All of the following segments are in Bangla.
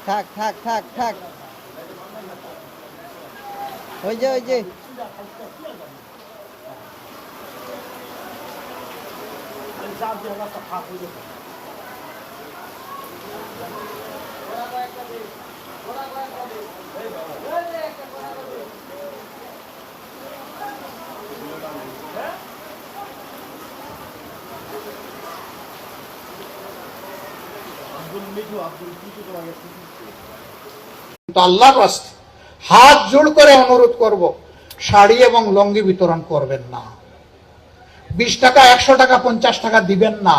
থাক থাক থাক থাক, ওই যে ওই যে আল্লাহর রাস্তে হাত জোড় করে অনুরোধ করব, শাড়ি এবং লঙ্গি বিতরণ করবেন না। 20 টাকা, 100 টাকা, 50 টাকা দিবেন না।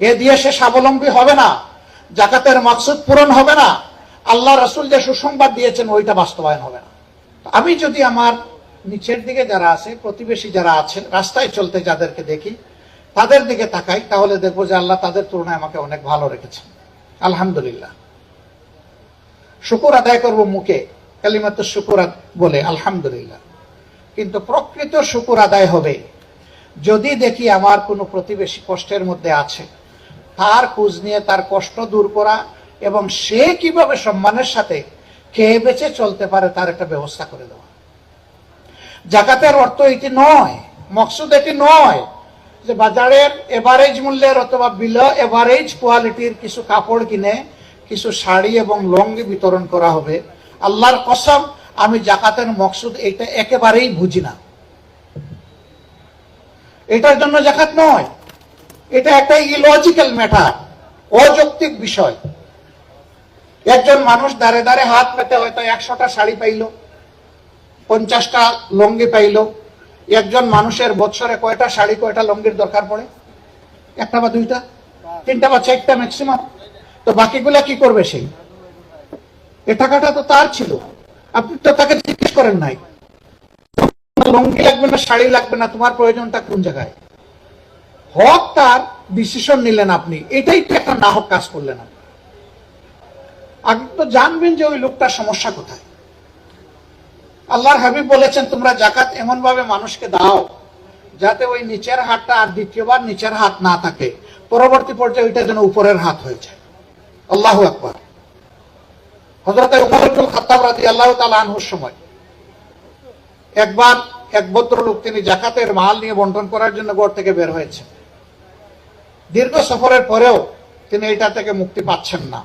এ দিয়ে সে স্বাবলম্বী হবে না, জাকাতের মাকসুদ পূরণ হবে না, আল্লাহ রাসূল যে সুসংবাদ দিয়েছেন ওইটা বাস্তবায়ন হবে না। আমি যদি আমার নিচের দিকে যারা আছে, প্রতিবেশী যারা আছেন, রাস্তায় চলতে যাদেরকে দেখি, তাদের দিকে তাকাই, তাহলে দেখবো যে আল্লাহ তাদের তুলনায় আমাকে অনেক ভালো রেখেছেন। আলহামদুলিল্লাহ, শুকর আদায় করব মুখে, কালিমাতুশ শুকর বলে আলহামদুলিল্লাহ। কিন্তু প্রকৃত শুকর আদায় হবে যদি দেখি আমার কোনো প্রতিবেশী কষ্টের মধ্যে আছে, তার খোঁজ নিয়ে তার কষ্ট দূর করা এবং সে কিভাবে সম্মানের সাথে খেয়ে বেঁচে চলতে পারে তার একটা ব্যবস্থা করে দেওয়া। জাকাতের অর্থ এটি নয়, মকসুদ এটি নয় যে বাজারের এভারেজ মূল্যের অথবা বিলো এভারেজ কোয়ালিটির কিছু কাপড় কিনে কিছু শাড়ি এবং লঙ্গি বিতরণ করা হবে। আল্লাহর কসম, আমি জাকাতের মকসুদ এটা একেবারেই বুঝি না। এটার জন্য জাকাত নয়, এটা একটা ইলজিক্যাল ম্যাটার, অযৌক্তিক বিষয়। একজন মানুষ দাঁড়ে দাঁড়ে হাত পেতে হয়তো 100টা শাড়ি পাইল, 50টা লঙ্গি পাইল। একজন মানুষের বছরে কয়টা শাড়ি কয়টা লঙ্গির দরকার পড়ে? 1টা বা 2টা, 3টা বা 4টা ম্যাক্সিমাম। তো বাকিগুলা কি করবে? সেই এ টাকাটা তো তার ছিল, আপনি তো তাকে জিজ্ঞেস করেন নাই লঙ্গি লাগবে না শাড়ি লাগবে না, তোমার প্রয়োজনটা কোন জায়গায়। হক তার, ডিসিশন নিলেন আপনি, এটাই তো একটা নাহক কাজ করলেন। আগে তো জানবেন যে ওই লোকটার সমস্যা কোথায়। আল্লাহর হাবিব বলেছেন, তোমরা জাকাত এমন ভাবে মানুষকে দাও যাতে ওই নিচের হাতটা আর দ্বিতীয়বার নিচের হাত না থাকে, পরবর্তী পর্যায়ে ওইটা যেন উপরের হাত হয়ে যায়। আল্লাহু আকবার। হযরত ওমর ইবনুল খাত্তাব রাদিয়াল্লাহু তাআলা আনহুর সময় একবার এক ভদ্রলোক, তিনি জাকাতের মাল নিয়ে বন্টন করার জন্য ঘর থেকে বের হয়েছে। দীর্ঘ সফরের পরেও তিনি এটা থেকে মুক্তি পাচ্ছেন না।